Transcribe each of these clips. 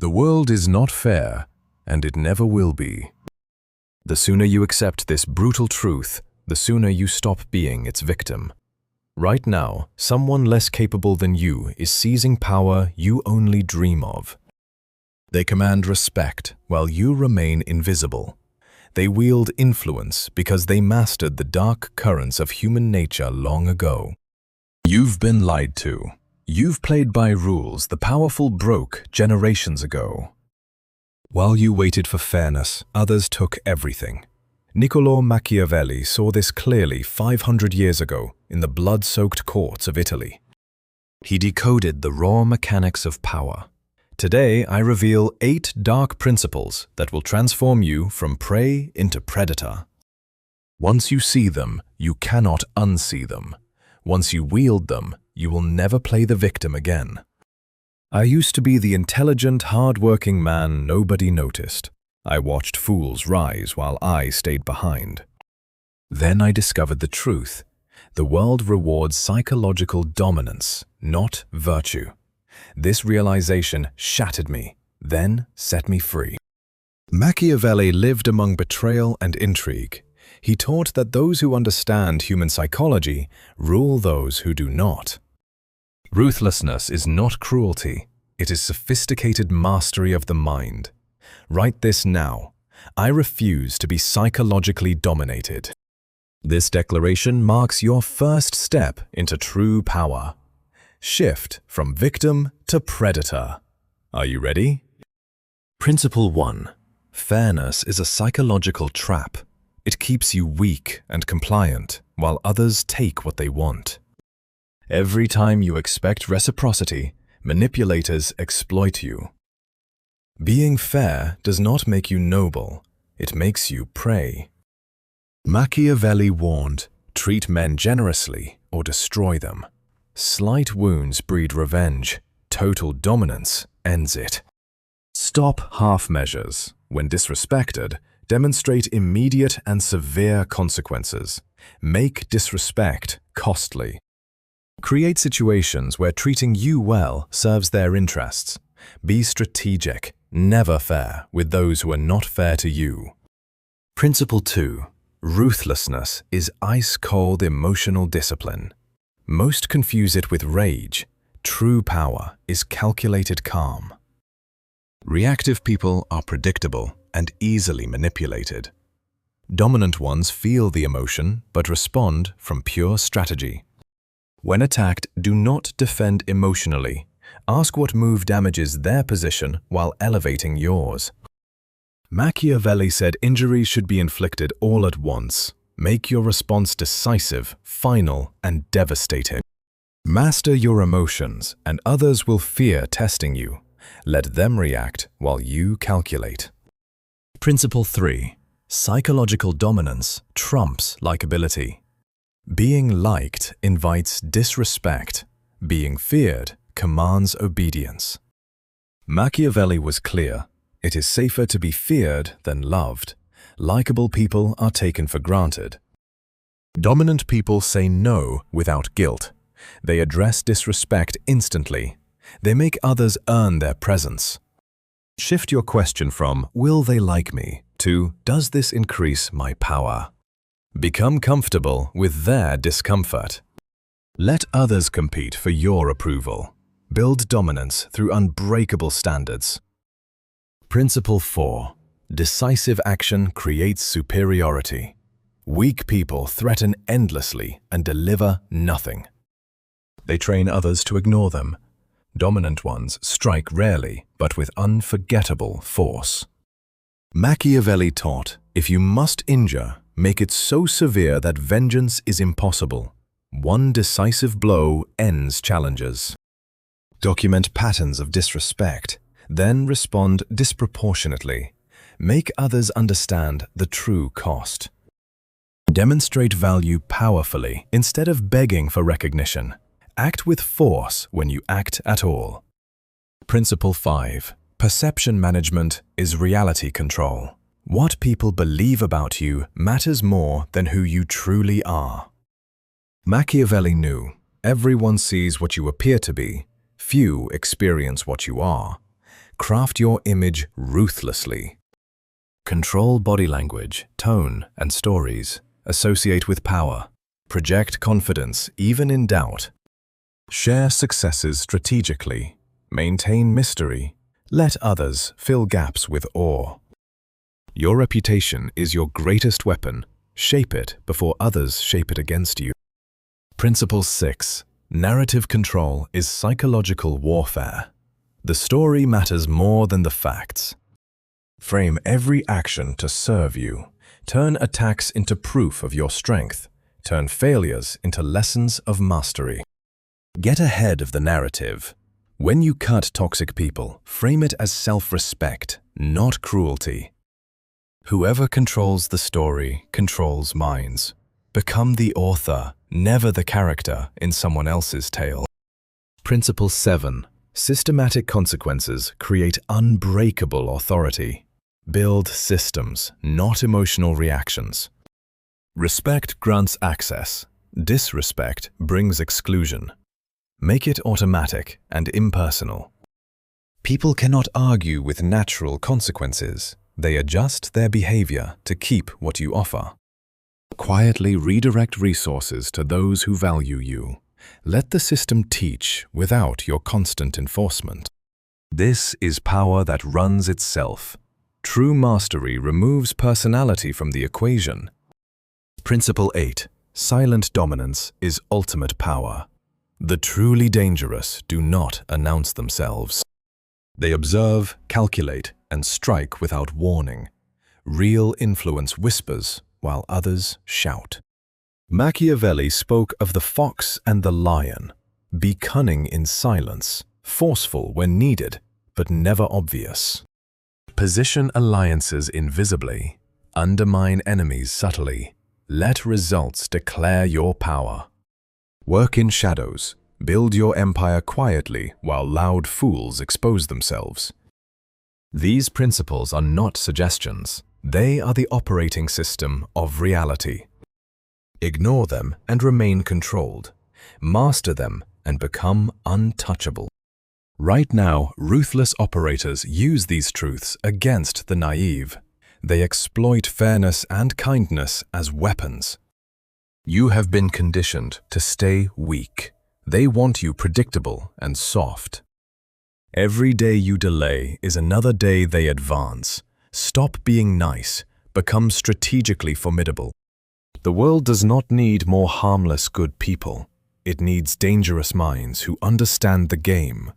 The world is not fair, and it never will be. The sooner you accept this brutal truth, the sooner you stop being its victim. Right now, someone less capable than you is seizing power you only dream of. They command respect while you remain invisible. They wield influence because they mastered the dark currents of human nature long ago. You've been lied to. You've played by rules the powerful broke generations ago. While you waited for fairness, others took everything. Niccolò Machiavelli saw this clearly 500 years ago in the blood-soaked courts of Italy. He decoded the raw mechanics of power. Today, I reveal 8 dark principles that will transform you from prey into predator. Once you see them, you cannot unsee them. Once you wield them, you will never play the victim again. I used to be the intelligent, hard-working man nobody noticed. I watched fools rise while I stayed behind. Then I discovered the truth. The world rewards psychological dominance, not virtue. This realization shattered me, then set me free. Machiavelli lived among betrayal and intrigue. He taught that those who understand human psychology rule those who do not. Ruthlessness is not cruelty. It is sophisticated mastery of the mind. Write this now. I refuse to be psychologically dominated. This declaration marks your first step into true power. Shift from victim to predator. Are you ready? Principle 1. Fairness is a psychological trap. It keeps you weak and compliant, while others take what they want. Every time you expect reciprocity, manipulators exploit you. Being fair does not make you noble, it makes you prey. Machiavelli warned, treat men generously or destroy them. Slight wounds breed revenge, total dominance ends it. Stop half measures. When disrespected, demonstrate immediate and severe consequences. Make disrespect costly. Create situations where treating you well serves their interests. Be strategic, never fair with those who are not fair to you. Principle 2. Ruthlessness is ice-cold emotional discipline. Most confuse it with rage. True power is calculated calm. Reactive people are predictable and easily manipulated. Dominant ones feel the emotion but respond from pure strategy. When attacked, do not defend emotionally. Ask what move damages their position while elevating yours. Machiavelli said injuries should be inflicted all at once. Make your response decisive, final, and devastating. Master your emotions, and others will fear testing you. Let them react while you calculate. Principle 3. Psychological dominance trumps likability. Being liked invites disrespect. Being feared commands obedience. Machiavelli was clear. It is safer to be feared than loved. Likeable people are taken for granted. Dominant people say no without guilt. They address disrespect instantly. They make others earn their presence. Shift your question from, will they like me, to, does this increase my power? Become comfortable with their discomfort. Let others compete for your approval. Build dominance through unbreakable standards. Principle 4. Decisive action creates superiority. Weak people threaten endlessly and deliver nothing. They train others to ignore them. Dominant ones strike rarely, but with unforgettable force. Machiavelli taught, if you must injure, make it so severe that vengeance is impossible. One decisive blow ends challenges. Document patterns of disrespect, then respond disproportionately. Make others understand the true cost. Demonstrate value powerfully instead of begging for recognition. Act with force when you act at all. Principle 5. Perception management is reality control. What people believe about you matters more than who you truly are. Machiavelli knew, everyone sees what you appear to be, few experience what you are. Craft your image ruthlessly. Control body language, tone, and stories. Associate with power. Project confidence even in doubt. Share successes strategically. Maintain mystery. Let others fill gaps with awe. Your reputation is your greatest weapon. Shape it before others shape it against you. Principle 6. Narrative control is psychological warfare. The story matters more than the facts. Frame every action to serve you. Turn attacks into proof of your strength. Turn failures into lessons of mastery. Get ahead of the narrative. When you cut toxic people, frame it as self-respect, not cruelty. Whoever controls the story controls minds. Become the author, never the character in someone else's tale. Principle 7. Systematic consequences create unbreakable authority. Build systems, not emotional reactions. Respect grants access. Disrespect brings exclusion. Make it automatic and impersonal. People cannot argue with natural consequences. They adjust their behavior to keep what you offer. Quietly redirect resources to those who value you. Let the system teach without your constant enforcement. This is power that runs itself. True mastery removes personality from the equation. Principle 8. Silent dominance is ultimate power. The truly dangerous do not announce themselves. They observe, calculate, and strike without warning. Real influence whispers while others shout. Machiavelli spoke of the fox and the lion. Be cunning in silence, forceful when needed, but never obvious. Position alliances invisibly. Undermine enemies subtly. Let results declare your power. Work in shadows. Build your empire quietly while loud fools expose themselves. These principles are not suggestions. They are the operating system of reality. Ignore them and remain controlled. Master them and become untouchable. Right now, ruthless operators use these truths against the naive. They exploit fairness and kindness as weapons. You have been conditioned to stay weak. They want you predictable and soft. Every day you delay is another day they advance. Stop being nice. Become strategically formidable. The world does not need more harmless good people. It needs dangerous minds who understand the game.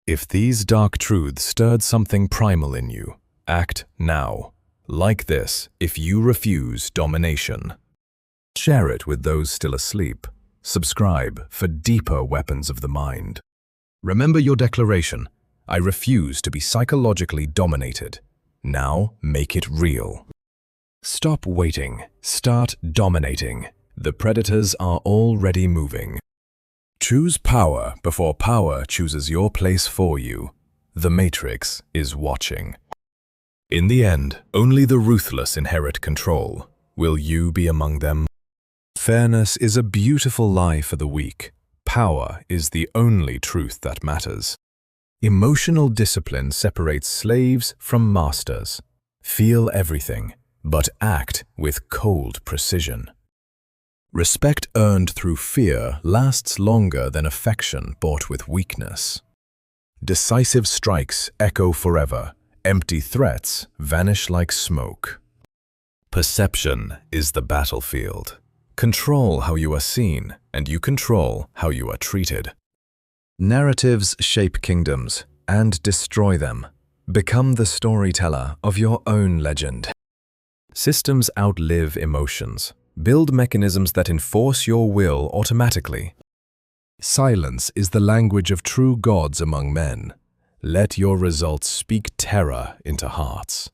If these dark truths stirred something primal in you, act now. Like this, if you refuse domination. Share it with those still asleep. Subscribe for deeper weapons of the mind. Remember your declaration. I refuse to be psychologically dominated. Now make it real. Stop waiting. Start dominating. The predators are already moving. Choose power before power chooses your place for you. The Matrix is watching. In the end, only the ruthless inherit control. Will you be among them? Fairness is a beautiful lie for the weak. Power is the only truth that matters. Emotional discipline separates slaves from masters. Feel everything, but act with cold precision. Respect earned through fear lasts longer than affection bought with weakness. Decisive strikes echo forever. Empty threats vanish like smoke. Perception is the battlefield. Control how you are seen, and you control how you are treated. Narratives shape kingdoms and destroy them. Become the storyteller of your own legend. Systems outlive emotions. Build mechanisms that enforce your will automatically. Silence is the language of true gods among men. Let your results speak terror into hearts.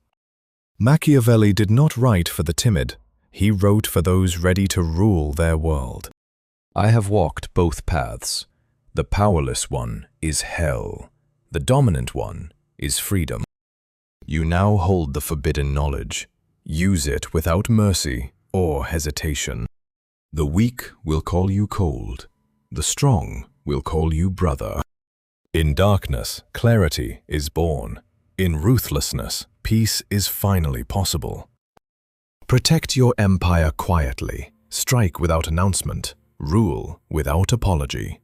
Machiavelli did not write for the timid. He wrote for those ready to rule their world. I have walked both paths. The powerless one is hell. The dominant one is freedom. You now hold the forbidden knowledge. Use it without mercy or hesitation. The weak will call you cold. The strong will call you brother. In darkness, clarity is born. In ruthlessness, peace is finally possible. Protect your empire quietly, strike without announcement, rule without apology.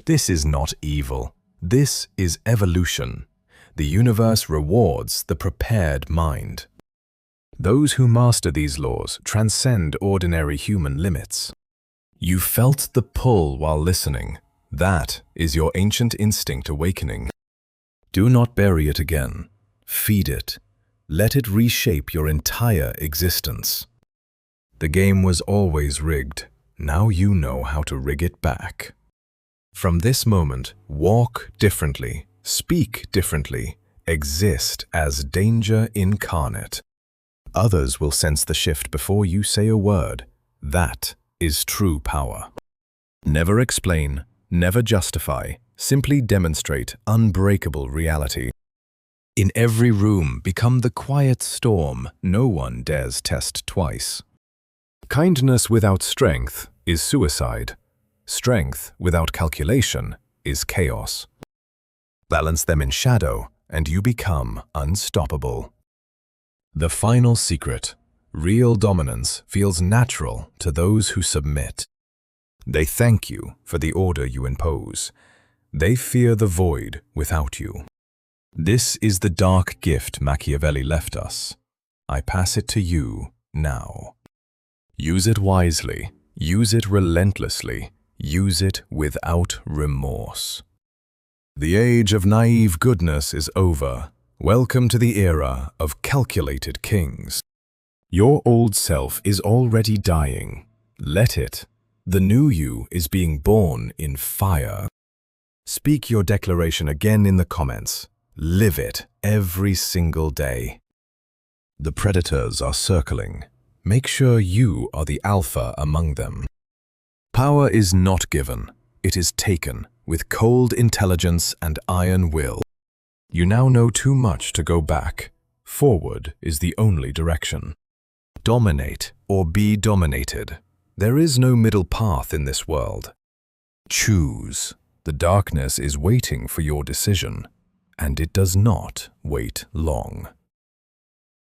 This is not evil. This is evolution. The universe rewards the prepared mind. Those who master these laws transcend ordinary human limits. You felt the pull while listening. That is your ancient instinct awakening. Do not bury it again. Feed it. Let it reshape your entire existence. The game was always rigged. Now you know how to rig it back. From this moment, walk differently, speak differently, exist as danger incarnate. Others will sense the shift before you say a word. That is true power. Never explain, never justify, simply demonstrate unbreakable reality. In every room, become the quiet storm no one dares test twice. Kindness without strength is suicide. Strength without calculation is chaos. Balance them in shadow, and you become unstoppable. The final secret: real dominance feels natural to those who submit. They thank you for the order you impose. They fear the void without you. This is the dark gift Machiavelli left us. I pass it to you now. Use it wisely, use it relentlessly, use it without remorse. The age of naive goodness is over. Welcome to the era of calculated kings. Your old self is already dying. Let it. The new you is being born in fire. Speak your declaration again in the comments. Live it every single day. The predators are circling. Make sure you are the alpha among them. Power is not given. It is taken with cold intelligence and iron will. You now know too much to go back. Forward is the only direction. Dominate or be dominated. There is no middle path in this world. Choose. The darkness is waiting for your decision, and it does not wait long.